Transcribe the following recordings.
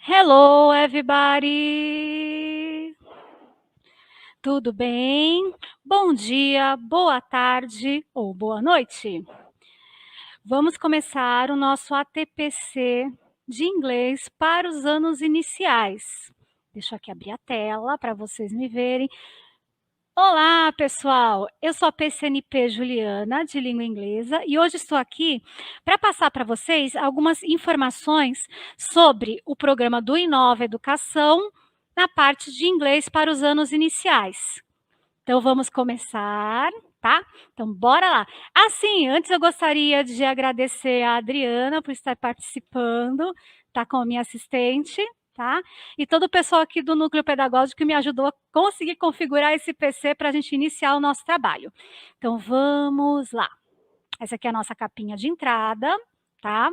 Hello, everybody! Tudo bem? Bom dia, boa tarde ou boa noite. Vamos começar o nosso ATPC de inglês para os anos iniciais. Deixa eu aqui abrir a tela para vocês me verem. Olá, pessoal! Eu sou a PCNP Juliana, de língua inglesa, e hoje estou aqui para passar para vocês algumas informações sobre o programa do Inova Educação na parte de inglês para os anos iniciais. Então, vamos começar, tá? Então, bora lá. Assim, antes eu gostaria de agradecer a Adriana por estar participando, tá com a minha assistente, tá? E todo o pessoal aqui do Núcleo Pedagógico que me ajudou a conseguir configurar esse PC para a gente iniciar o nosso trabalho. Então, vamos lá. Essa aqui é a nossa capinha de entrada, tá?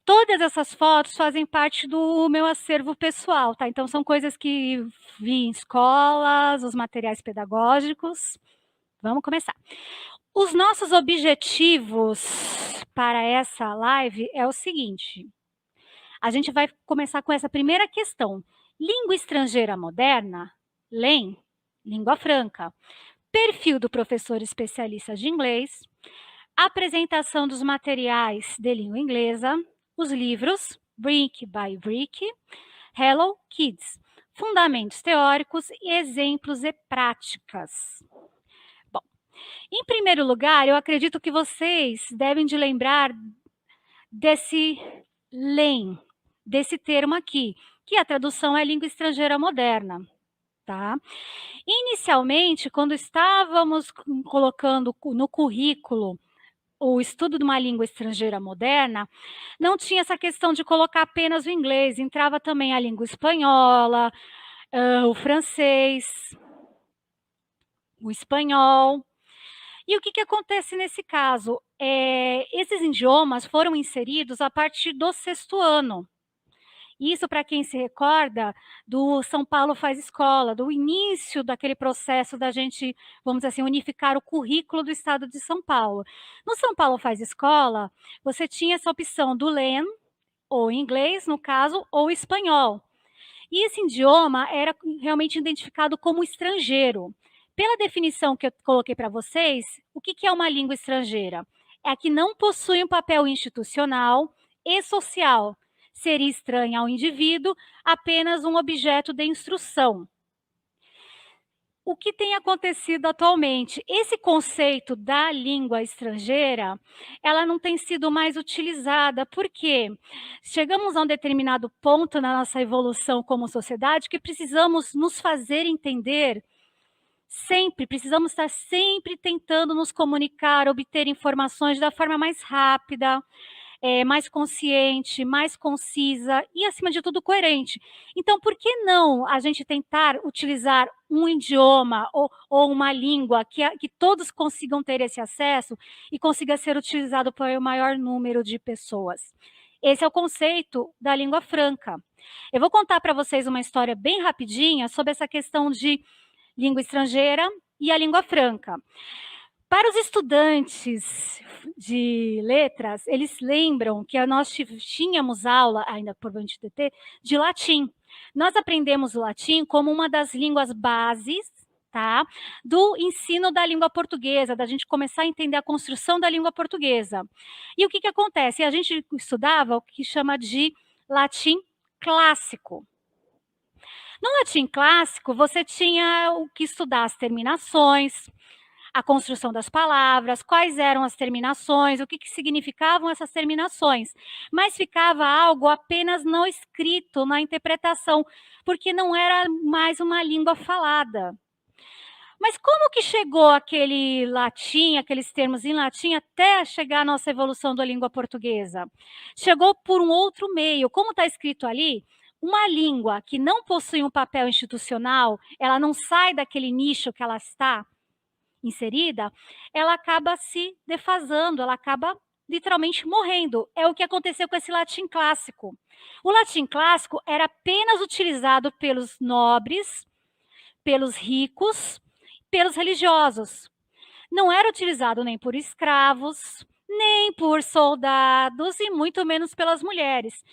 Todas essas fotos fazem parte do meu acervo pessoal, tá? Então, são coisas que vi em escolas, os materiais pedagógicos. Vamos começar. Os nossos objetivos para essa live é o seguinte: a gente vai começar com essa primeira questão. Língua estrangeira moderna, LEM, língua franca. Perfil do professor especialista de inglês. Apresentação dos materiais de língua inglesa. Os livros, Brick by Brick. Hello Kids. Fundamentos teóricos e exemplos e práticas. Bom, em primeiro lugar, eu acredito que vocês devem de lembrar desse LEM, desse termo aqui, que a tradução é língua estrangeira moderna, tá? Inicialmente, quando estávamos colocando no currículo o estudo de uma língua estrangeira moderna, não tinha essa questão de colocar apenas o inglês, entrava também a língua espanhola, o francês, o espanhol. E o que acontece nesse caso? Esses idiomas foram inseridos a partir do 6º ano. Isso, para quem se recorda, do São Paulo Faz Escola, do início daquele processo da gente, vamos dizer assim, unificar o currículo do estado de São Paulo. No São Paulo Faz Escola, você tinha essa opção do LEM, ou inglês, no caso, ou espanhol. E esse idioma era realmente identificado como estrangeiro. Pela definição que eu coloquei para vocês, o que é uma língua estrangeira? É a que não possui um papel institucional e social. Seria estranha ao indivíduo, apenas um objeto de instrução. O que tem acontecido atualmente? Esse conceito da língua estrangeira, ela não tem sido mais utilizada, porque chegamos a um determinado ponto na nossa evolução como sociedade que precisamos nos fazer entender sempre, precisamos estar sempre tentando nos comunicar, obter informações da forma mais rápida, mais consciente, mais concisa e, acima de tudo, coerente. Então, por que não a gente tentar utilizar um idioma ou uma língua que todos consigam ter esse acesso e consiga ser utilizado por um maior número de pessoas? Esse é o conceito da língua franca. Eu vou contar para vocês uma história bem rapidinha sobre essa questão de língua estrangeira e a língua franca. Para os estudantes de letras, eles lembram que nós tínhamos aula, ainda por TT, de latim. Nós aprendemos o latim como uma das línguas bases, tá, do ensino da língua portuguesa, da gente começar a entender a construção da língua portuguesa. E o que acontece? A gente estudava o que chama de latim clássico. No latim clássico, você tinha o que estudar as terminações, a construção das palavras, quais eram as terminações, o que significavam essas terminações. Mas ficava algo apenas no escrito, na interpretação, porque não era mais uma língua falada. Mas como que chegou aquele latim, aqueles termos em latim, até chegar à nossa evolução da língua portuguesa? Chegou por um outro meio. Como está escrito ali, uma língua que não possui um papel institucional, ela não sai daquele nicho que ela está inserida, ela acaba se defasando, ela acaba literalmente morrendo. É o que aconteceu com esse latim clássico. O latim clássico era apenas utilizado pelos nobres, pelos ricos, pelos religiosos. Não era utilizado nem por escravos, nem por soldados e muito menos pelas mulheres.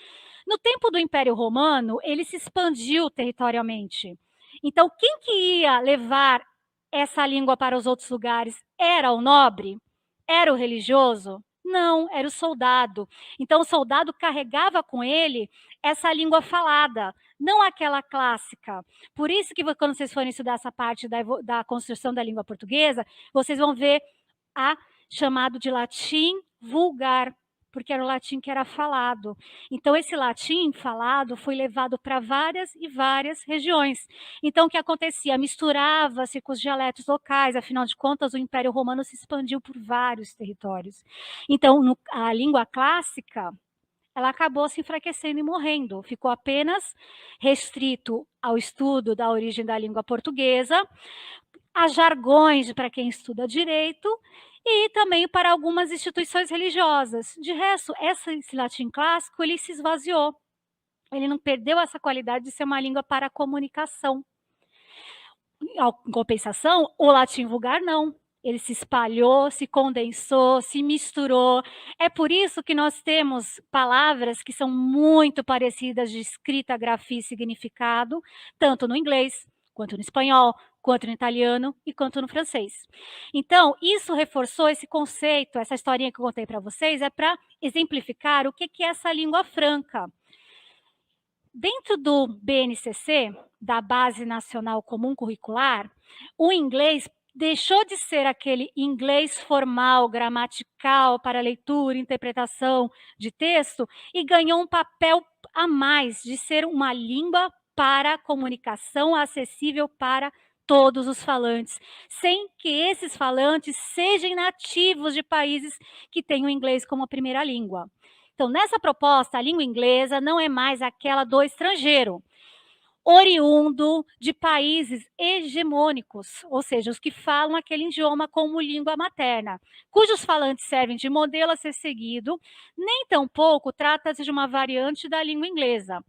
No tempo do Império Romano, ele se expandiu territorialmente. Então, quem que ia levar essa língua para os outros lugares? Era o nobre? Era o religioso? Não, era o soldado. Então, o soldado carregava com ele essa língua falada, não aquela clássica. Por isso que quando vocês forem estudar essa parte da construção da língua portuguesa, vocês vão ver a chamado de latim vulgar, porque era o latim que era falado. Então, esse latim falado foi levado para várias e várias regiões. Então, o que acontecia? Misturava-se com os dialetos locais, afinal de contas, o Império Romano se expandiu por vários territórios. Então, a língua clássica, ela acabou se enfraquecendo e morrendo. Ficou apenas restrito ao estudo da origem da língua portuguesa, a jargões para quem estuda direito e também para algumas instituições religiosas. De resto, esse latim clássico, ele se esvaziou. Ele não perdeu essa qualidade de ser uma língua para comunicação. Em compensação, o latim vulgar não. Ele se espalhou, se condensou, se misturou. É por isso que nós temos palavras que são muito parecidas de escrita, grafia e significado, tanto no inglês, quanto no espanhol, quanto no italiano e quanto no francês. Então, isso reforçou esse conceito, essa historinha que eu contei para vocês, é para exemplificar o que é essa língua franca. Dentro do BNCC, da Base Nacional Comum Curricular, o inglês deixou de ser aquele inglês formal, gramatical, para leitura e interpretação de texto, e ganhou um papel a mais de ser uma língua para comunicação acessível para todos os falantes, sem que esses falantes sejam nativos de países que têm o inglês como primeira língua. Então, nessa proposta, a língua inglesa não é mais aquela do estrangeiro, oriundo de países hegemônicos, ou seja, os que falam aquele idioma como língua materna, cujos falantes servem de modelo a ser seguido, nem tampouco trata-se de uma variante da língua inglesa.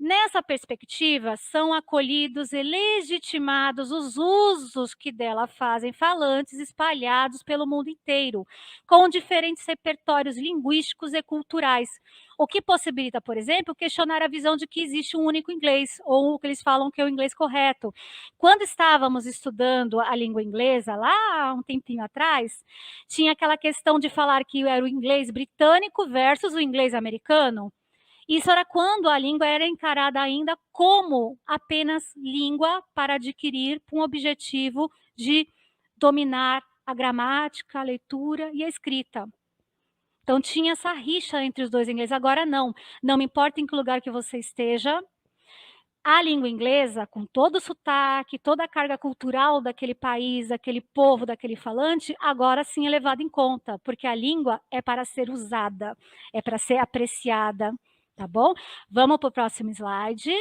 Nessa perspectiva, são acolhidos e legitimados os usos que dela fazem falantes espalhados pelo mundo inteiro, com diferentes repertórios linguísticos e culturais, o que possibilita, por exemplo, questionar a visão de que existe um único inglês, ou o que eles falam que é o inglês correto. Quando estávamos estudando a língua inglesa, lá há um tempinho atrás, tinha aquela questão de falar que era o inglês britânico versus o inglês americano. Isso era quando a língua era encarada ainda como apenas língua para adquirir com o objetivo de dominar a gramática, a leitura e a escrita. Então tinha essa rixa entre os dois ingleses. Agora não. Não me importa em que lugar que você esteja, a língua inglesa, com todo o sotaque, toda a carga cultural daquele país, daquele povo, daquele falante, agora sim é levada em conta, porque a língua é para ser usada, é para ser apreciada, tá bom? Vamos para o próximo slide.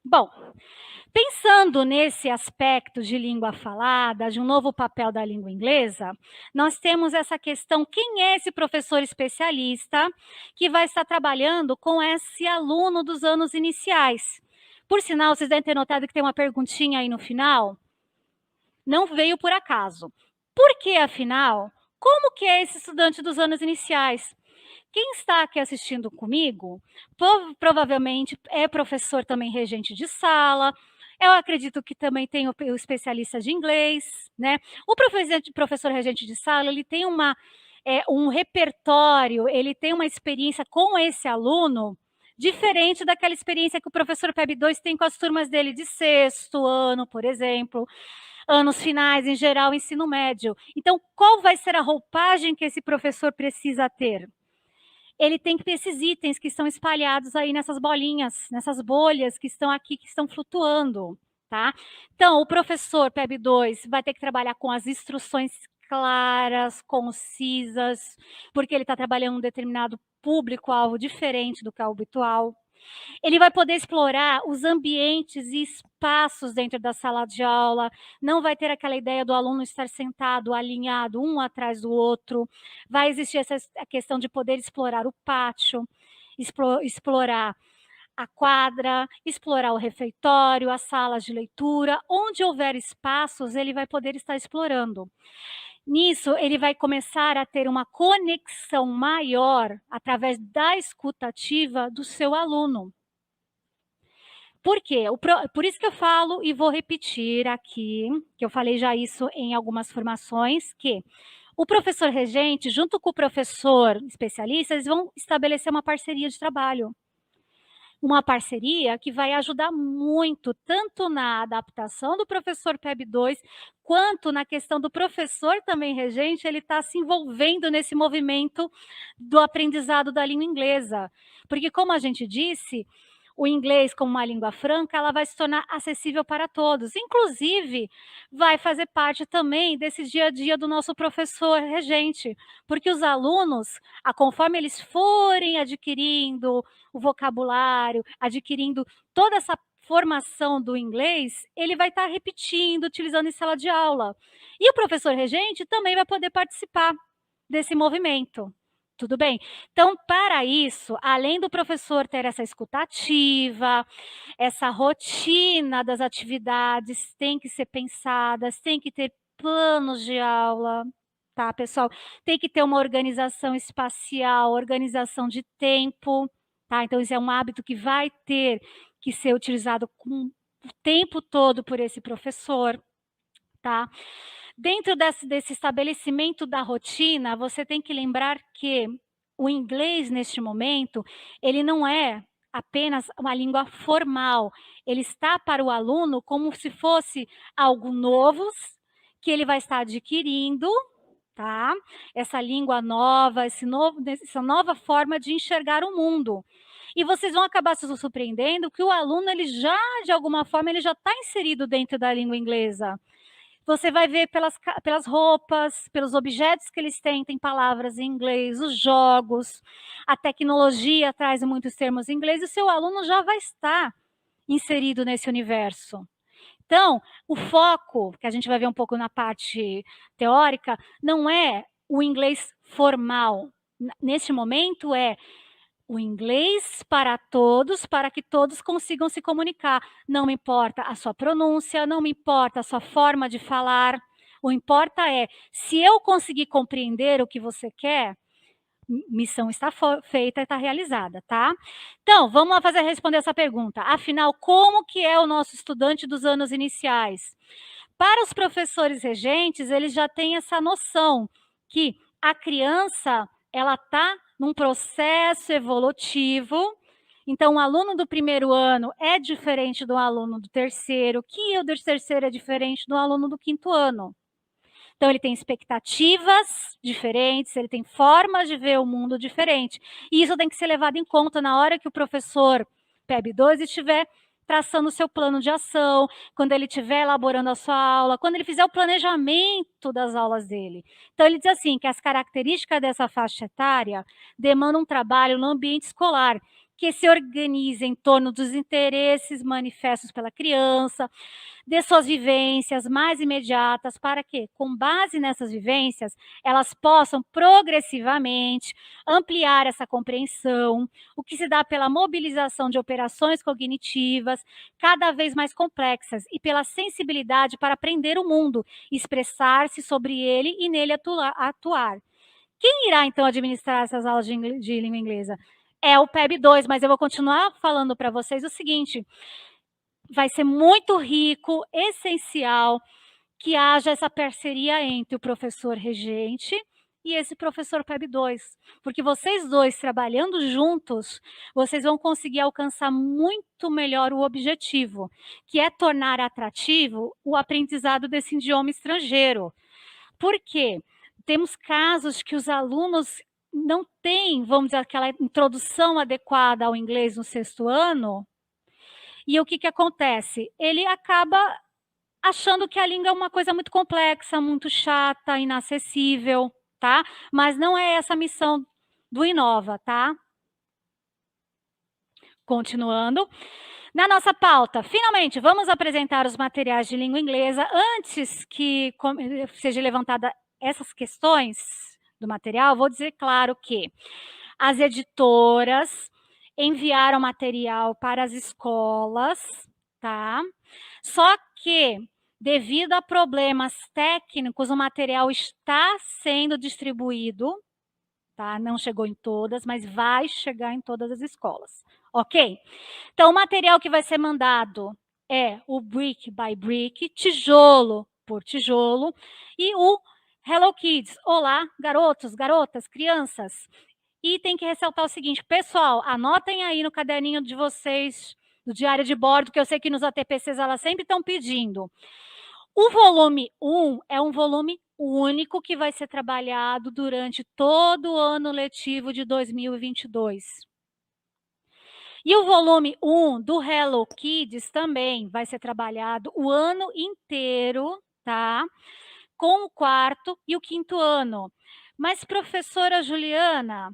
Bom, pensando nesse aspecto de língua falada, de um novo papel da língua inglesa, nós temos essa questão: quem é esse professor especialista que vai estar trabalhando com esse aluno dos anos iniciais? Por sinal, vocês devem ter notado que tem uma perguntinha aí no final. Não veio por acaso. Por que, afinal? Como que é esse estudante dos anos iniciais? Quem está aqui assistindo comigo, provavelmente é professor também regente de sala. Eu acredito que também tem o especialista de inglês, né? O professor regente de sala, ele tem um repertório, ele tem uma experiência com esse aluno diferente daquela experiência que o professor PEB 2 tem com as turmas dele de sexto ano, por exemplo, anos finais, em geral, ensino médio. Então, qual vai ser a roupagem que esse professor precisa ter? Ele tem que ter esses itens que estão espalhados aí nessas bolinhas, nessas bolhas que estão aqui, que estão flutuando, tá? Então, o professor PEB 2 vai ter que trabalhar com as instruções claras, concisas, porque ele está trabalhando um determinado público-alvo diferente do que é o habitual. Ele vai poder explorar os ambientes e espaços dentro da sala de aula, não vai ter aquela ideia do aluno estar sentado, alinhado, um atrás do outro. Vai existir a questão de poder explorar o pátio, explorar a quadra, explorar o refeitório, as salas de leitura, onde houver espaços, ele vai poder estar explorando. Nisso, ele vai começar a ter uma conexão maior através da escuta ativa do seu aluno. Por quê? Por isso que eu falo e vou repetir aqui, que eu falei já isso em algumas formações, que o professor regente, junto com o professor especialista, eles vão estabelecer uma parceria de trabalho. Uma parceria que vai ajudar muito, tanto na adaptação do professor PEB 2, quanto na questão do professor também regente, ele está se envolvendo nesse movimento do aprendizado da língua inglesa. Porque, como a gente disse, o inglês como uma língua franca, ela vai se tornar acessível para todos. Inclusive, vai fazer parte também desse dia a dia do nosso professor regente, porque os alunos, conforme eles forem adquirindo o vocabulário, adquirindo toda essa formação do inglês, ele vai estar repetindo, utilizando em sala de aula. E o professor regente também vai poder participar desse movimento. Tudo bem? Então, para isso, além do professor ter essa escutativa, essa rotina das atividades tem que ser pensadas, tem que ter planos de aula, tá, pessoal? Tem que ter uma organização espacial, organização de tempo, tá? Então, isso é um hábito que vai ter que ser utilizado com o tempo todo por esse professor, tá? Dentro desse estabelecimento da rotina, você tem que lembrar que o inglês, neste momento, ele não é apenas uma língua formal, ele está para o aluno como se fosse algo novo, que ele vai estar adquirindo, tá? Essa língua nova, essa nova forma de enxergar o mundo. E vocês vão acabar se surpreendendo que o aluno, ele já, de alguma forma, ele já está inserido dentro da língua inglesa. Você vai ver pelas roupas, pelos objetos que eles têm, tem palavras em inglês, os jogos, a tecnologia traz muitos termos em inglês, e o seu aluno já vai estar inserido nesse universo. Então, o foco, que a gente vai ver um pouco na parte teórica, não é o inglês formal. Neste momento, é o inglês para todos, para que todos consigam se comunicar. Não me importa a sua pronúncia, não me importa a sua forma de falar. O importa é, se eu conseguir compreender o que você quer, missão está feita e está realizada, tá? Então, vamos lá responder essa pergunta. Afinal, como que é o nosso estudante dos anos iniciais? Para os professores regentes, eles já têm essa noção que a criança, ela está num processo evolutivo. Então, o aluno do primeiro ano é diferente do aluno do terceiro, que o do terceiro é diferente do aluno do quinto ano. Então, ele tem expectativas diferentes, ele tem formas de ver o mundo diferente. E isso tem que ser levado em conta na hora que o professor PEB 2 estiver traçando o seu plano de ação, quando ele estiver elaborando a sua aula, quando ele fizer o planejamento das aulas dele. Então, ele diz assim, que as características dessa faixa etária demandam um trabalho no ambiente escolar, que se organize em torno dos interesses manifestos pela criança, de suas vivências mais imediatas, para que, com base nessas vivências, elas possam progressivamente ampliar essa compreensão, o que se dá pela mobilização de operações cognitivas cada vez mais complexas e pela sensibilidade para aprender o mundo, expressar-se sobre ele e nele atuar. Quem irá, então, administrar essas aulas de língua inglesa? É o PEB 2, mas eu vou continuar falando para vocês o seguinte: vai ser muito rico, essencial, que haja essa parceria entre o professor regente e esse professor PEB 2, porque vocês dois trabalhando juntos, vocês vão conseguir alcançar muito melhor o objetivo, que é tornar atrativo o aprendizado desse idioma estrangeiro. Por quê? Temos casos que os alunos não têm, vamos dizer, aquela introdução adequada ao inglês no sexto ano, e o que que acontece? Ele acaba achando que a língua é uma coisa muito complexa, muito chata, inacessível, tá? Mas não é essa a missão do Inova, tá? Continuando. Na nossa pauta, finalmente, vamos apresentar os materiais de língua inglesa. Antes que seja levantada essas questões do material, vou dizer claro que as editoras enviaram material para as escolas, tá? Só que devido a problemas técnicos, o material está sendo distribuído, tá? Não chegou em todas, mas vai chegar em todas as escolas, ok? Então, o material que vai ser mandado é o brick by brick, tijolo por tijolo, e o Hello Kids, olá, garotos, garotas, crianças. E tem que ressaltar o seguinte, pessoal, anotem aí no caderninho de vocês, do diário de bordo, que eu sei que nos ATPCs elas sempre estão pedindo. O volume 1 é um volume único que vai ser trabalhado durante todo o ano letivo de 2022. E o volume 1 do Hello Kids também vai ser trabalhado o ano inteiro, tá? Com o quarto e o quinto ano. Mas, professora Juliana,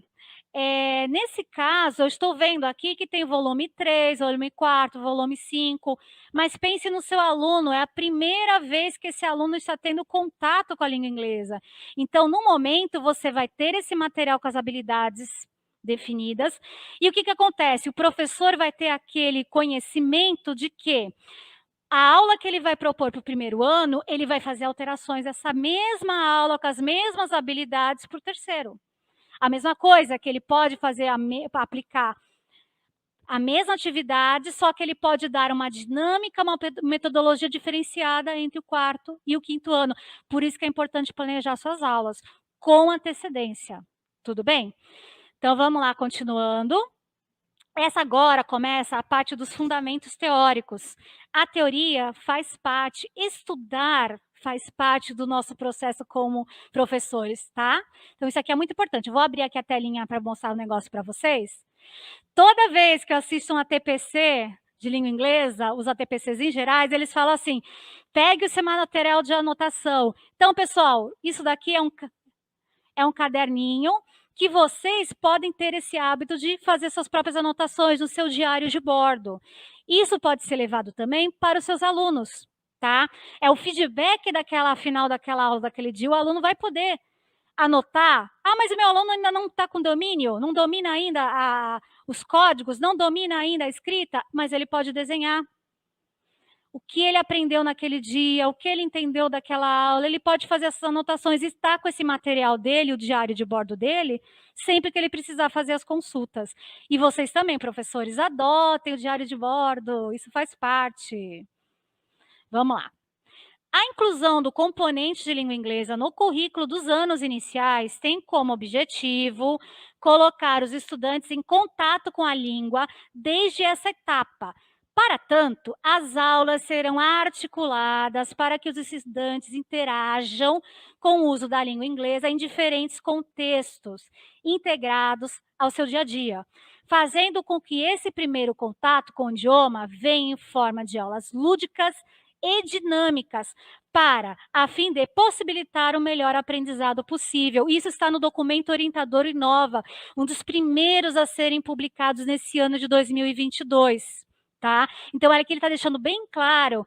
nesse caso, eu estou vendo aqui que tem volume 3, volume 4, volume 5, mas pense no seu aluno, é a primeira vez que esse aluno está tendo contato com a língua inglesa. Então, no momento, você vai ter esse material com as habilidades definidas, e o que acontece? O professor vai ter aquele conhecimento de que a aula que ele vai propor para o primeiro ano, ele vai fazer alterações dessa mesma aula, com as mesmas habilidades para o terceiro. A mesma coisa que ele pode fazer, aplicar a mesma atividade, só que ele pode dar uma dinâmica, uma metodologia diferenciada entre o quarto e o quinto ano. Por isso que é importante planejar suas aulas com antecedência. Tudo bem? Então, vamos lá, continuando. Essa agora começa a parte dos fundamentos teóricos. A teoria faz parte, estudar faz parte do nosso processo como professores, tá? Então, isso aqui é muito importante. Eu vou abrir aqui a telinha para mostrar o negócio para vocês. Toda vez que eu assisto um ATPC de língua inglesa, os ATPCs em gerais, eles falam assim, pegue o seu material de anotação. Então, pessoal, isso daqui é um caderninho que vocês podem ter esse hábito de fazer suas próprias anotações no seu diário de bordo. Isso pode ser levado também para os seus alunos, tá? É o feedback daquela final daquela aula, daquele dia, o aluno vai poder anotar. Ah, mas o meu aluno ainda não está com domínio, não domina ainda os códigos, não domina ainda a escrita, mas ele pode desenhar. O que ele aprendeu naquele dia, o que ele entendeu daquela aula, ele pode fazer essas anotações, estar com esse material dele, o diário de bordo dele, sempre que ele precisar fazer as consultas. E vocês também, professores, adotem o diário de bordo, isso faz parte. Vamos lá. A inclusão do componente de língua inglesa no currículo dos anos iniciais tem como objetivo colocar os estudantes em contato com a língua desde essa etapa. Para tanto, as aulas serão articuladas para que os estudantes interajam com o uso da língua inglesa em diferentes contextos, integrados ao seu dia a dia, fazendo com que esse primeiro contato com o idioma venha em forma de aulas lúdicas e dinâmicas, a fim de possibilitar o melhor aprendizado possível. Isso está no documento orientador Inova, um dos primeiros a serem publicados nesse ano de 2022, tá? Então, olha que ele está deixando bem claro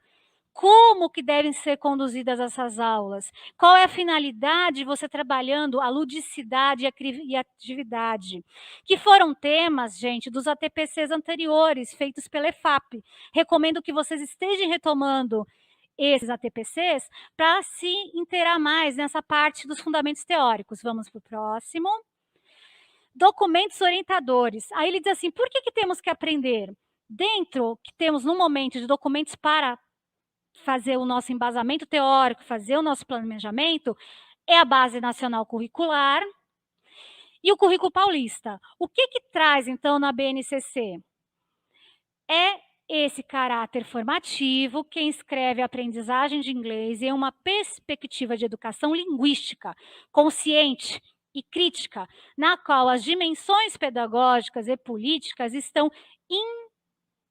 como que devem ser conduzidas essas aulas, qual é a finalidade de você trabalhando a ludicidade e a atividade, que foram temas, gente, dos ATPCs anteriores, feitos pela EFAP. Recomendo que vocês estejam retomando esses ATPCs para se inteirar mais nessa parte dos fundamentos teóricos. Vamos para o próximo. Documentos orientadores. Aí ele diz assim, por que temos que aprender? Dentro que temos no momento de documentos para fazer o nosso embasamento teórico, fazer o nosso planejamento, é a Base Nacional Curricular e o Currículo Paulista. O que traz, então, na BNCC? É esse caráter formativo que inscreve a aprendizagem de inglês em uma perspectiva de educação linguística, consciente e crítica, na qual as dimensões pedagógicas e políticas estão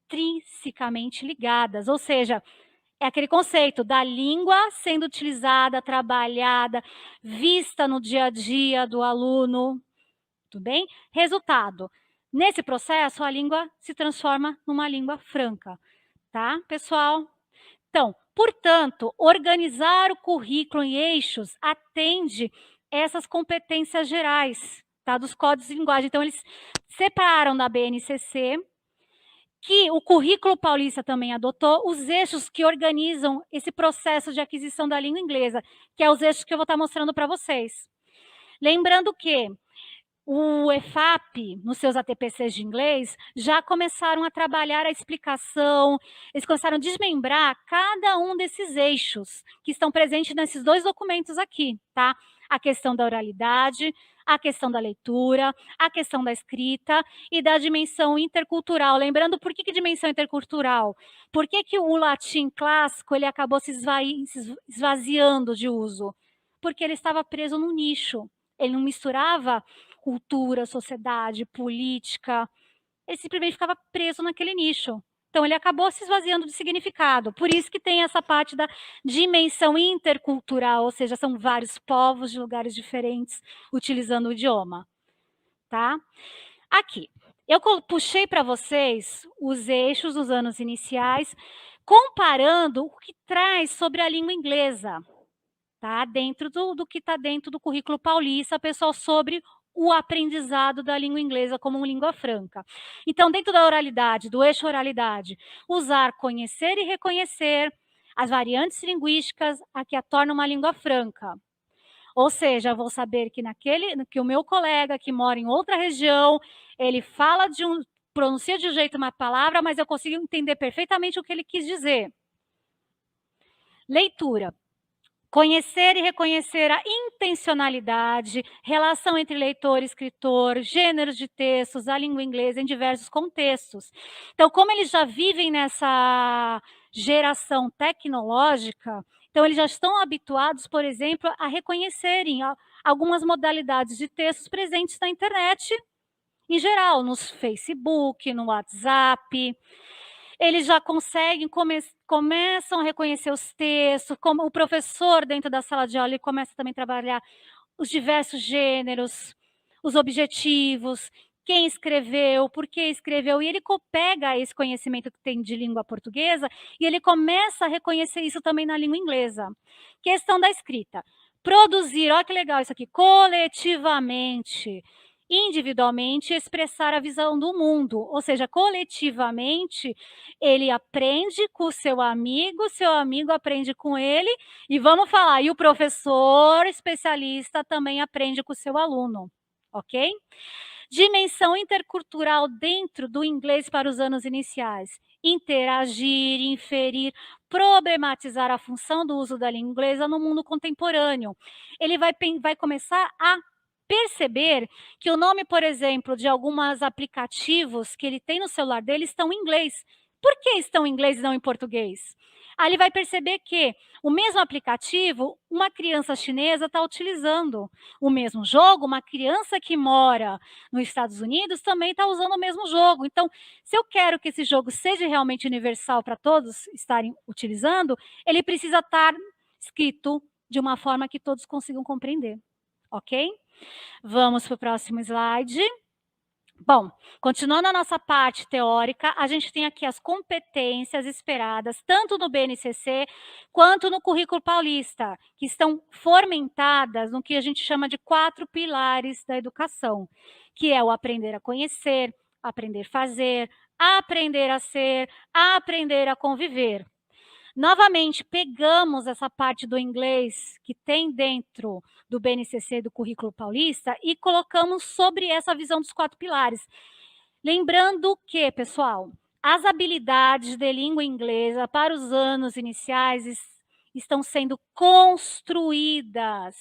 intrinsecamente ligadas, ou seja, é aquele conceito da língua sendo utilizada, trabalhada, vista no dia a dia do aluno, tudo bem? Resultado, nesse processo, a língua se transforma numa língua franca, tá, pessoal? Então, portanto, organizar o currículo em eixos atende essas competências gerais, tá, dos códigos de linguagem. Então, eles separaram da BNCC que o currículo paulista também adotou, os eixos que organizam esse processo de aquisição da língua inglesa, que é os eixos que eu vou estar mostrando para vocês. Lembrando que o EFAP, nos seus ATPCs de inglês, já começaram a trabalhar a explicação, eles começaram a desmembrar cada um desses eixos que estão presentes nesses 2 documentos aqui, tá? A questão da oralidade, a questão da leitura, a questão da escrita e da dimensão intercultural. Lembrando, por que dimensão intercultural? Por que o latim clássico ele acabou se esvaziando de uso? Porque ele estava preso num nicho. Ele não misturava cultura, sociedade, política, ele simplesmente ficava preso naquele nicho. Então ele acabou se esvaziando de significado. Por isso que tem essa parte da dimensão intercultural, ou seja, são vários povos de lugares diferentes utilizando o idioma, tá? Aqui, eu puxei para vocês os eixos dos anos iniciais, comparando o que traz sobre a língua inglesa, tá? Dentro do que está dentro do currículo paulista, pessoal, sobre o aprendizado da língua inglesa como língua franca. Então, dentro da oralidade, do eixo oralidade, usar, conhecer e reconhecer as variantes linguísticas a que a tornam uma língua franca. Ou seja, vou saber que o meu colega que mora em outra região, ele fala pronuncia de um jeito uma palavra, mas eu consigo entender perfeitamente o que ele quis dizer. Leitura. Conhecer e reconhecer a intencionalidade, relação entre leitor e escritor, gêneros de textos, a língua inglesa em diversos contextos. Então, como eles já vivem nessa geração tecnológica, então eles já estão habituados, por exemplo, a reconhecerem algumas modalidades de textos presentes na internet, em geral, no Facebook, no WhatsApp. Eles já conseguem, começam a reconhecer os textos, como o professor dentro da sala de aula, ele começa também a trabalhar os diversos gêneros, os objetivos, quem escreveu, por que escreveu, e ele pega esse conhecimento que tem de língua portuguesa e ele começa a reconhecer isso também na língua inglesa. Questão da escrita. Produzir, olha que legal isso aqui, coletivamente, individualmente, expressar a visão do mundo, ou seja, coletivamente, ele aprende com o seu amigo aprende com ele, e vamos falar, e o professor especialista também aprende com o seu aluno, ok? Dimensão intercultural dentro do inglês para os anos iniciais. Interagir, inferir, problematizar a função do uso da língua inglesa no mundo contemporâneo. Ele vai começar a perceber que o nome, por exemplo, de alguns aplicativos que ele tem no celular dele estão em inglês. Por que estão em inglês e não em português? Aí ele vai perceber que o mesmo aplicativo, uma criança chinesa está utilizando. O mesmo jogo, uma criança que mora nos Estados Unidos também está usando o mesmo jogo. Então, se eu quero que esse jogo seja realmente universal para todos estarem utilizando, ele precisa estar escrito de uma forma que todos consigam compreender, ok? Vamos para o próximo slide. Bom, continuando a nossa parte teórica, a gente tem aqui as competências esperadas, tanto no BNCC quanto no currículo paulista, que estão fomentadas no que a gente chama de 4 pilares da educação, que é o aprender a conhecer, aprender a fazer, aprender a ser, aprender a conviver. Novamente, pegamos essa parte do inglês que tem dentro do BNCC, do currículo paulista, e colocamos sobre essa visão dos 4 pilares. Lembrando que, pessoal, as habilidades de língua inglesa para os anos iniciais estão sendo construídas.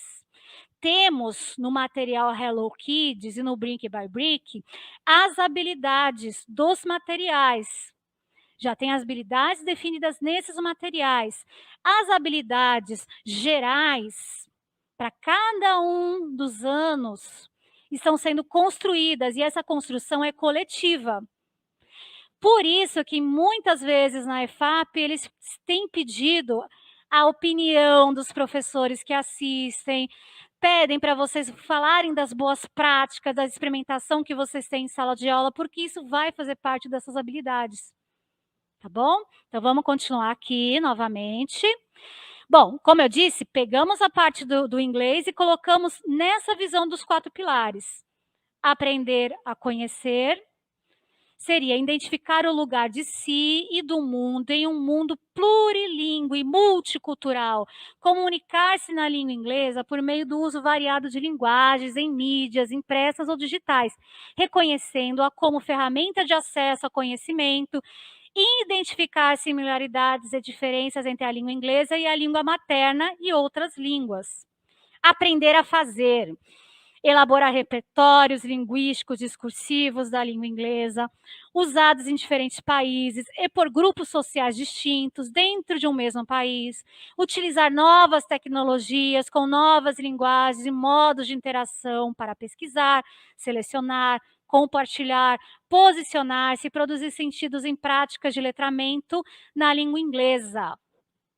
Temos no material Hello Kids e no Brick by Brick as habilidades dos materiais. Já tem as habilidades definidas nesses materiais. As habilidades gerais, para cada um dos anos, estão sendo construídas, e essa construção é coletiva. Por isso que muitas vezes na EFAP, eles têm pedido a opinião dos professores que assistem, pedem para vocês falarem das boas práticas, da experimentação que vocês têm em sala de aula, porque isso vai fazer parte dessas habilidades. Tá bom? Então, vamos continuar aqui novamente. Bom, como eu disse, pegamos a parte do inglês e colocamos nessa visão dos 4 pilares. Aprender a conhecer, seria identificar o lugar de si e do mundo em um mundo plurilingüe, multicultural, comunicar-se na língua inglesa por meio do uso variado de linguagens em mídias impressas ou digitais, reconhecendo-a como ferramenta de acesso ao conhecimento e identificar similaridades e diferenças entre a língua inglesa e a língua materna e outras línguas. Aprender a fazer, elaborar repertórios linguísticos discursivos da língua inglesa, usados em diferentes países e por grupos sociais distintos dentro de um mesmo país, utilizar novas tecnologias com novas linguagens e modos de interação para pesquisar, selecionar, compartilhar, posicionar-se e produzir sentidos em práticas de letramento na língua inglesa.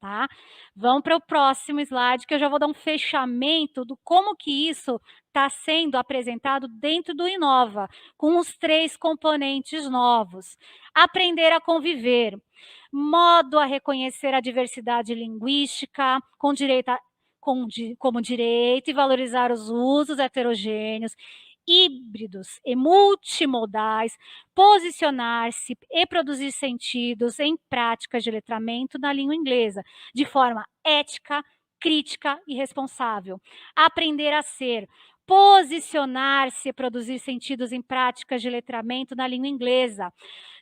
Tá? Vamos para o próximo slide, que eu já vou dar um fechamento do como que isso está sendo apresentado dentro do Inova, com os 3 componentes novos. Aprender a conviver, modo a reconhecer a diversidade linguística, como direito e valorizar os usos heterogêneos, híbridos e multimodais, posicionar-se e produzir sentidos em práticas de letramento na língua inglesa, de forma ética, crítica e responsável. Aprender a ser, posicionar-se e produzir sentidos em práticas de letramento na língua inglesa,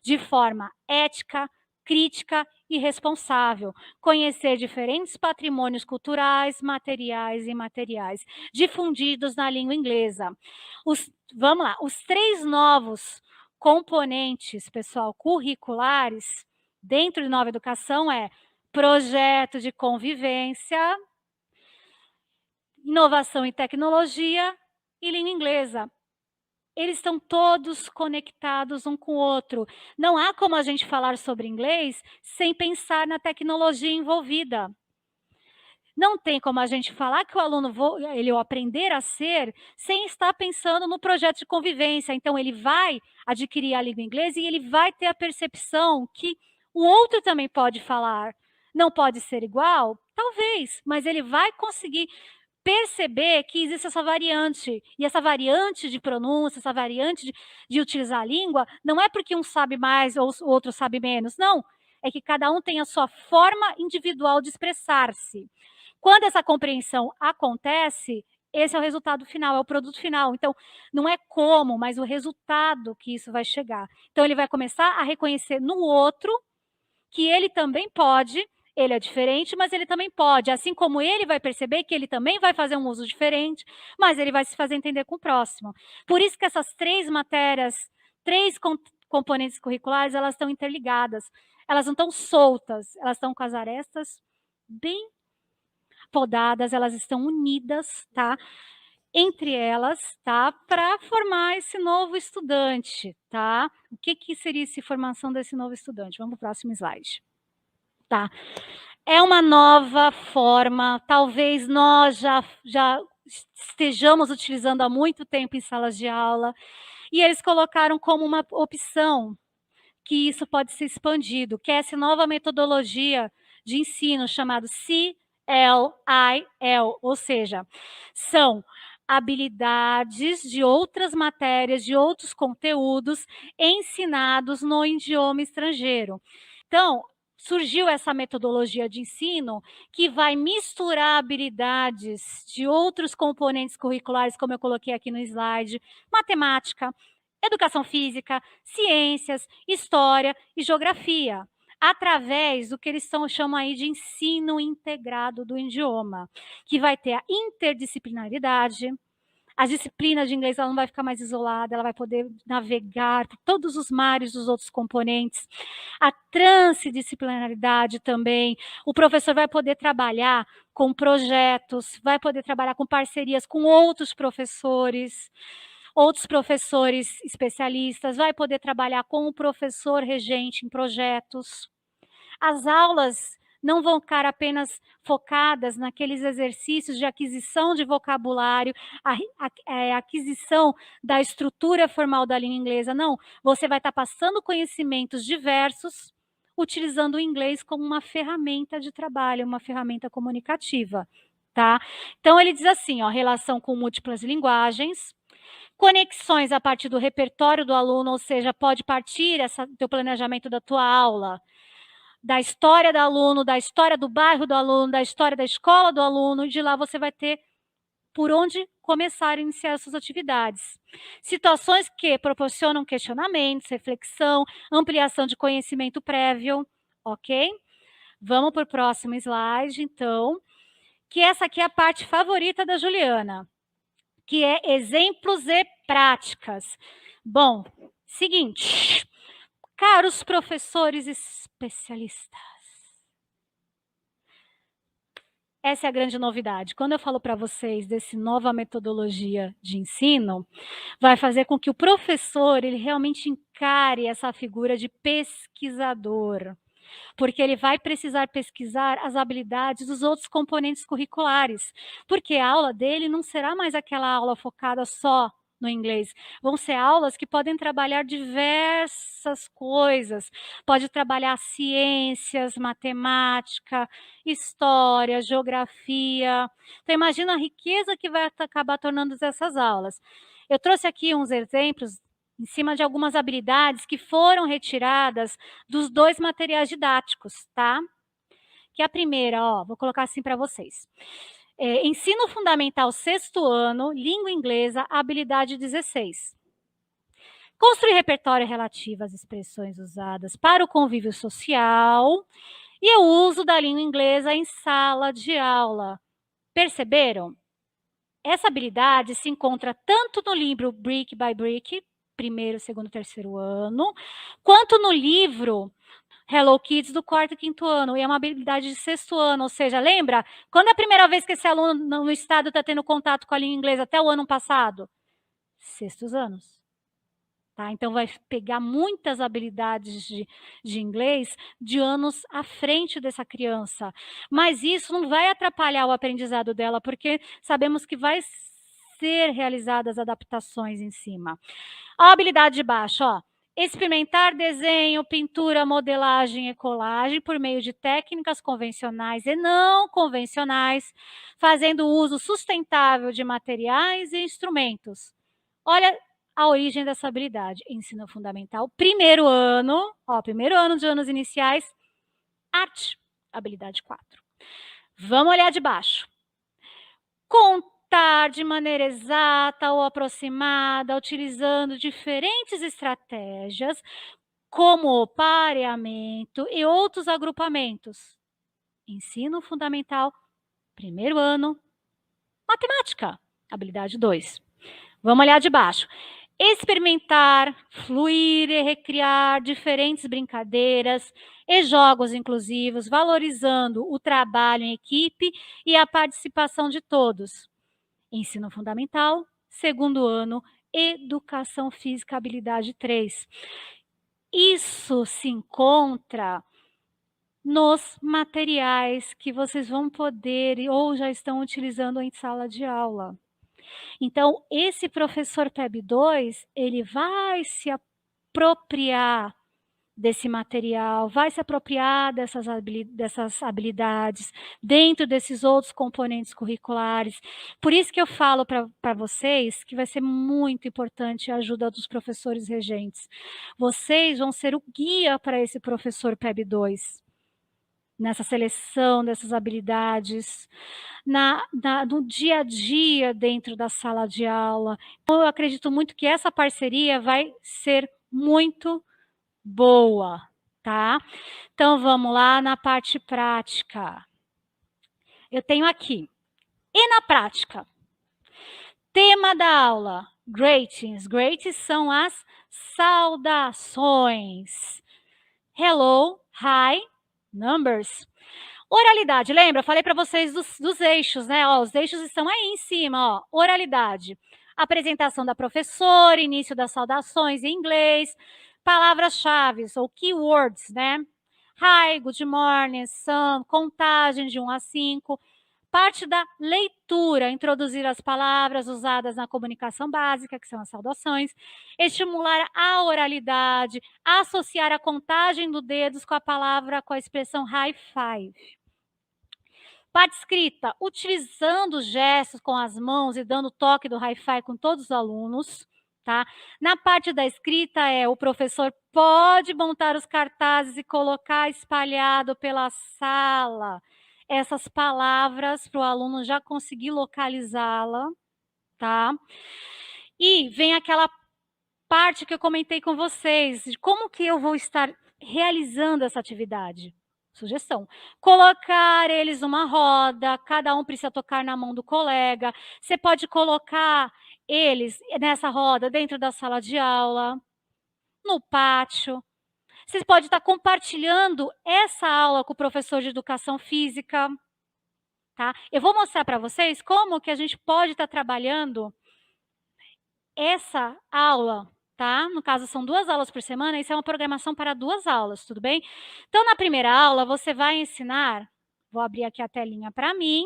de forma ética, crítica e responsável. Conhecer diferentes patrimônios culturais, materiais e imateriais, difundidos na língua inglesa. Vamos lá, os 3 novos componentes, pessoal, curriculares, dentro de Nova Educação projeto de convivência, inovação e tecnologia e língua inglesa. Eles estão todos conectados um com o outro. Não há como a gente falar sobre inglês sem pensar na tecnologia envolvida. Não tem como a gente falar que o aluno ele aprender a ser sem estar pensando no projeto de convivência. Então, ele vai adquirir a língua inglesa e ele vai ter a percepção que o outro também pode falar. Não pode ser igual? Talvez, mas ele vai conseguir perceber que existe essa variante. E essa variante de pronúncia, essa variante de utilizar a língua, não é porque um sabe mais ou o outro sabe menos. Não. É que cada um tem a sua forma individual de expressar-se. Quando essa compreensão acontece, esse é o resultado final, é o produto final. Então, não é como, mas o resultado que isso vai chegar. Então, ele vai começar a reconhecer no outro que ele também pode, ele é diferente, mas ele também pode. Assim como ele vai perceber que ele também vai fazer um uso diferente, mas ele vai se fazer entender com o próximo. Por isso que essas 3 matérias, 3 componentes curriculares, elas estão interligadas. Elas não estão soltas, elas estão com as arestas bem podadas, elas estão unidas, tá? Entre elas, tá? Para formar esse novo estudante, tá? O que que seria essa formação desse novo estudante? Vamos para o próximo slide. Tá. É uma nova forma, talvez nós já estejamos utilizando há muito tempo em salas de aula, e eles colocaram como uma opção que isso pode ser expandido, que é essa nova metodologia de ensino chamado CLIL, ou seja, são habilidades de outras matérias, de outros conteúdos ensinados no idioma estrangeiro. Então, surgiu essa metodologia de ensino que vai misturar habilidades de outros componentes curriculares, como eu coloquei aqui no slide, matemática, educação física, ciências, história e geografia, através do que eles chamam aí de ensino integrado do idioma, que vai ter a interdisciplinaridade. As disciplinas de inglês ela não vai ficar mais isolada, ela vai poder navegar por todos os mares dos outros componentes. A transdisciplinaridade também. O professor vai poder trabalhar com projetos, vai poder trabalhar com parcerias com outros professores especialistas, vai poder trabalhar com o professor regente em projetos. As aulas não vão ficar apenas focadas naqueles exercícios de aquisição de vocabulário, aquisição da estrutura formal da língua inglesa, não. Você vai estar passando conhecimentos diversos, utilizando o inglês como uma ferramenta de trabalho, uma ferramenta comunicativa, tá? Então, ele diz assim, ó, relação com múltiplas linguagens, Conexões a partir do repertório do aluno, ou seja, pode partir teu planejamento da tua aula, da história do aluno, da história do bairro do aluno, da história da escola do aluno, e de lá você vai ter por onde começar a iniciar essas atividades. Situações que proporcionam questionamentos, reflexão, ampliação de conhecimento prévio, ok? Vamos para o próximo slide, então, que essa aqui é a parte favorita da Juliana, que é exemplos e práticas. Bom, seguinte, caros professores especialistas, essa é a grande novidade. Quando eu falo para vocês dessa nova metodologia de ensino, vai fazer com que o professor ele realmente encare essa figura de pesquisador, porque ele vai precisar pesquisar as habilidades dos outros componentes curriculares, porque a aula dele não será mais aquela aula focada só no inglês. Vão ser aulas que podem trabalhar diversas coisas. Pode trabalhar ciências, matemática, história, geografia. Então, imagina a riqueza que vai acabar tornando essas aulas. Eu trouxe aqui uns exemplos em cima de algumas habilidades que foram retiradas dos 2 materiais didáticos, tá? Que a primeira, ó, vou colocar assim para vocês. Ensino Fundamental 6º ano, língua inglesa, habilidade 16. Construir repertório relativo às expressões usadas para o convívio social e o uso da língua inglesa em sala de aula. Perceberam? Essa habilidade se encontra tanto no livro Brick by Brick, 1º, 2º, 3º ano, quanto no livro Hello Kids do 4º e 5º ano, e é uma habilidade de 6º ano, ou seja, lembra? Quando é a primeira vez que esse aluno no estado está tendo contato com a língua inglesa até o ano passado? 6º anos. Tá? Então, vai pegar muitas habilidades de inglês de anos à frente dessa criança. Mas isso não vai atrapalhar o aprendizado dela, porque sabemos que vai ser realizadas adaptações em cima. A habilidade de baixo, ó. Experimentar desenho, pintura, modelagem e colagem por meio de técnicas convencionais e não convencionais, fazendo uso sustentável de materiais e instrumentos. Olha a origem dessa habilidade. Ensino fundamental, 1º ano, ó, 1º ano de anos iniciais, arte, habilidade 4. Vamos olhar de baixo. Contar de maneira exata ou aproximada, utilizando diferentes estratégias, como o pareamento e outros agrupamentos. Ensino fundamental, 1º ano, matemática, habilidade 2. Vamos olhar de baixo. Experimentar, fluir e recriar diferentes brincadeiras e jogos inclusivos, valorizando o trabalho em equipe e a participação de todos. Ensino fundamental, 2º ano, educação física, habilidade 3. Isso se encontra nos materiais que vocês vão poder ou já estão utilizando em sala de aula. Então, esse professor PEB 2, ele vai se apropriar desse material, vai se apropriar dessas habilidades dentro desses outros componentes curriculares. Por isso que eu falo para vocês que vai ser muito importante a ajuda dos professores regentes. Vocês vão ser o guia para esse professor PEB 2, nessa seleção dessas habilidades, no dia a dia dentro da sala de aula. Então, eu acredito muito que essa parceria vai ser muito boa, tá? Então, vamos lá na parte prática. Eu tenho aqui. E na prática? Tema da aula, greetings. Greetings são as saudações. Hello, hi, numbers. Oralidade, lembra? Eu falei para vocês dos eixos, né? Ó, os eixos estão aí em cima, ó. Oralidade. Apresentação da professora, início das saudações em inglês, palavras-chave, ou keywords, né? Hi, good morning, some, contagem de 1 a 5. Parte da leitura, introduzir as palavras usadas na comunicação básica, que são as saudações, estimular a oralidade, associar a contagem dos dedos com a palavra, com a expressão high five. Parte escrita, utilizando gestos com as mãos e dando toque do Hi-Fi com todos os alunos, tá. Na parte da escrita o professor pode montar os cartazes e colocar espalhado pela sala essas palavras para o aluno já conseguir localizá-la, tá. E vem aquela parte que eu comentei com vocês, de como que eu vou estar realizando essa atividade. Sugestão: colocar eles numa roda, cada um precisa tocar na mão do colega. Você pode colocar eles nessa roda dentro da sala de aula, no pátio. Vocês podem estar compartilhando essa aula com o professor de educação física, tá. Eu vou mostrar para vocês como que a gente pode estar trabalhando essa aula, tá? No caso, são 2 aulas por semana, isso é uma programação para 2 aulas, tudo bem? Então, na primeira aula, você vai ensinar, vou abrir aqui a telinha para mim,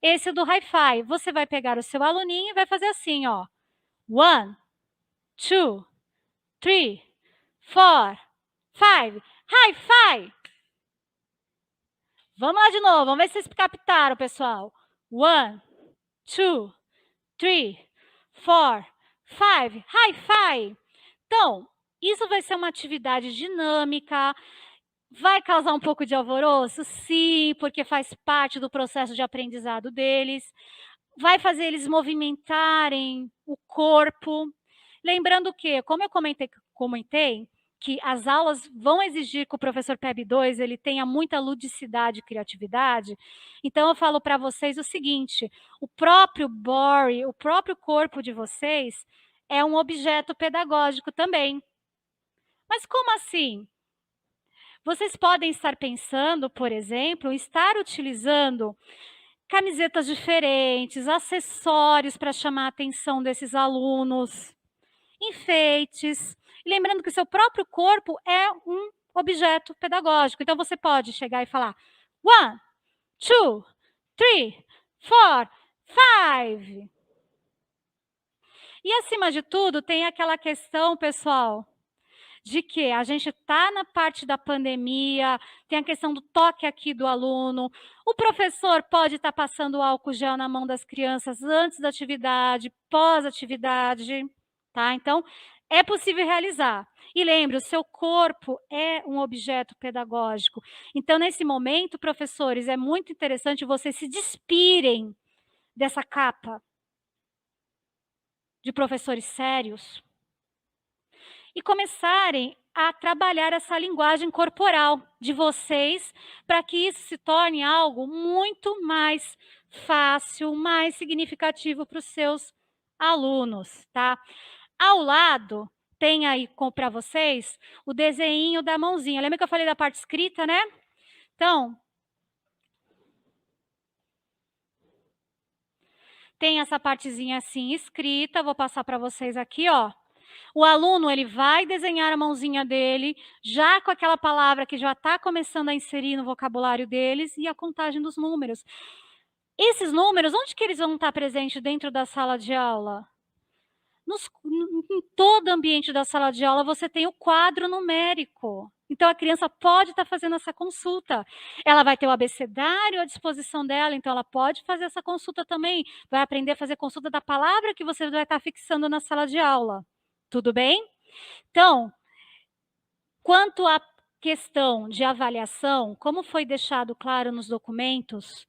esse do Hi-Fi. Você vai pegar o seu aluninho e vai fazer assim, ó: 1, 2, 3, 4, 5, Hi-Fi! Vamos lá de novo, vamos ver se vocês captaram, pessoal. 1, 2, 3, 4, 5, Hi-Fi! Então, isso vai ser uma atividade dinâmica, vai causar um pouco de alvoroço? Sim, porque faz parte do processo de aprendizado deles. Vai fazer eles movimentarem o corpo. Lembrando que, como eu comentei que as aulas vão exigir que o professor PEB2 ele tenha muita ludicidade e criatividade, então eu falo para vocês o seguinte: o próprio body, o próprio corpo de vocês é um objeto pedagógico também. Mas como assim? Vocês podem estar pensando, por exemplo, em estar utilizando camisetas diferentes, acessórios para chamar a atenção desses alunos, enfeites. E lembrando que o seu próprio corpo é um objeto pedagógico. Então você pode chegar e falar: 1, 2, 3, 4, 5. E acima de tudo, tem aquela questão, pessoal, de que a gente está na parte da pandemia, tem a questão do toque aqui do aluno, o professor pode estar passando álcool gel na mão das crianças antes da atividade, pós-atividade, tá? Então, é possível realizar. E lembre, o seu corpo é um objeto pedagógico. Então, nesse momento, professores, é muito interessante vocês se despirem dessa capa de professores sérios e começarem a trabalhar essa linguagem corporal de vocês, para que isso se torne algo muito mais fácil, mais significativo para os seus alunos, tá? Ao lado, tem aí para vocês o desenho da mãozinha. Lembra que eu falei da parte escrita, né? Então, tem essa partezinha assim escrita, vou passar para vocês aqui, ó. O aluno ele vai desenhar a mãozinha dele, já com aquela palavra que já está começando a inserir no vocabulário deles e a contagem dos números. Esses números, onde que eles vão estar presentes dentro da sala de aula? Em todo ambiente da sala de aula você tem o quadro numérico. Então a criança pode estar fazendo essa consulta. Ela vai ter o abecedário à disposição dela, então ela pode fazer essa consulta também. Vai aprender a fazer consulta da palavra que você vai estar fixando na sala de aula. Tudo bem? Então, quanto à questão de avaliação, como foi deixado claro nos documentos,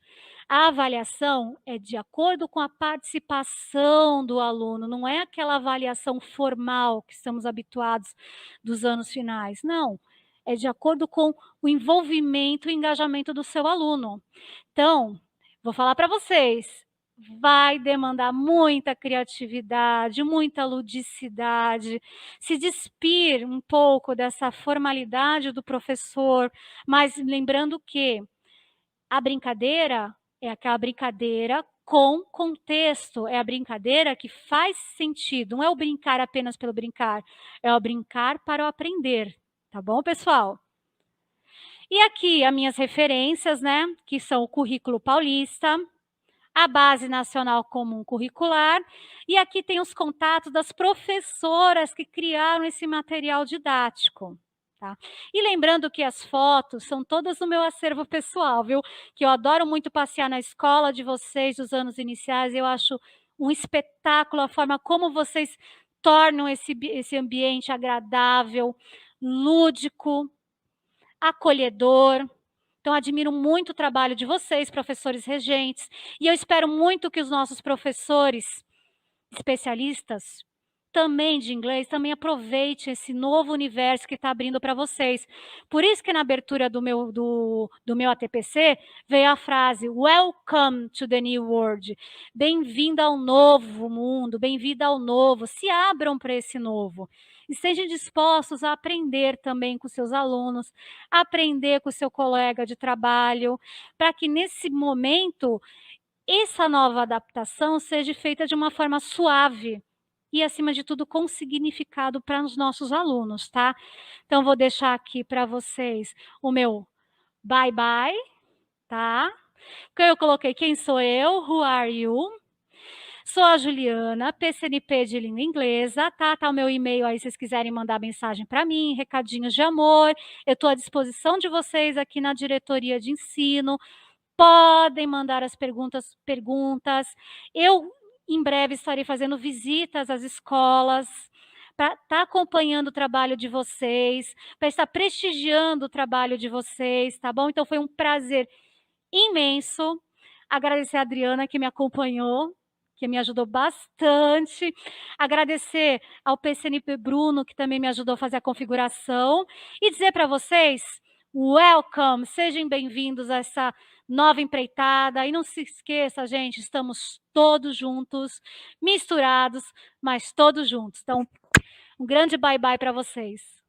a avaliação é de acordo com a participação do aluno, não é aquela avaliação formal que estamos habituados dos anos finais, não. É de acordo com o envolvimento e engajamento do seu aluno. Então, vou falar para vocês, vai demandar muita criatividade, muita ludicidade, se despir um pouco dessa formalidade do professor, mas lembrando que a brincadeira é aquela brincadeira com contexto, é a brincadeira que faz sentido, não é o brincar apenas pelo brincar, é o brincar para o aprender, tá bom, pessoal? E aqui as minhas referências, né, que são o Currículo Paulista, a Base Nacional Comum Curricular, e aqui tem os contatos das professoras que criaram esse material didático, tá. E lembrando que as fotos são todas no meu acervo pessoal, viu, que eu adoro muito passear na escola de vocês, dos anos iniciais, eu acho um espetáculo a forma como vocês tornam esse ambiente agradável, lúdico, acolhedor. Então, admiro muito o trabalho de vocês, professores regentes, e eu espero muito que os nossos professores especialistas, também de inglês, também aproveite esse novo universo que está abrindo para vocês. Por isso que na abertura do meu ATPC veio a frase "Welcome to the new world", bem-vinda ao novo mundo, bem-vinda ao novo, se abram para esse novo. E estejam dispostos a aprender também com seus alunos, aprender com o seu colega de trabalho, para que nesse momento essa nova adaptação seja feita de uma forma suave e, acima de tudo, com significado para os nossos alunos, tá. Então vou deixar aqui para vocês o meu bye bye, tá. Que eu coloquei quem sou eu, who are you. Sou a Juliana, PCNP de língua inglesa, tá, tá o meu e-mail aí se vocês quiserem mandar mensagem para mim, recadinhos de amor, eu estou à disposição de vocês aqui na diretoria de ensino. Podem mandar as perguntas. Eu, em breve, estarei fazendo visitas às escolas, para estar acompanhando o trabalho de vocês, para estar prestigiando o trabalho de vocês, tá bom? Então foi um prazer imenso. Agradecer a Adriana que me acompanhou, que me ajudou bastante. Agradecer ao PCNP Bruno, que também me ajudou a fazer a configuração. E dizer para vocês, welcome, sejam bem-vindos a essa nova empreitada. E não se esqueça, gente, estamos todos juntos, misturados, mas todos juntos. Então, um grande bye-bye para vocês.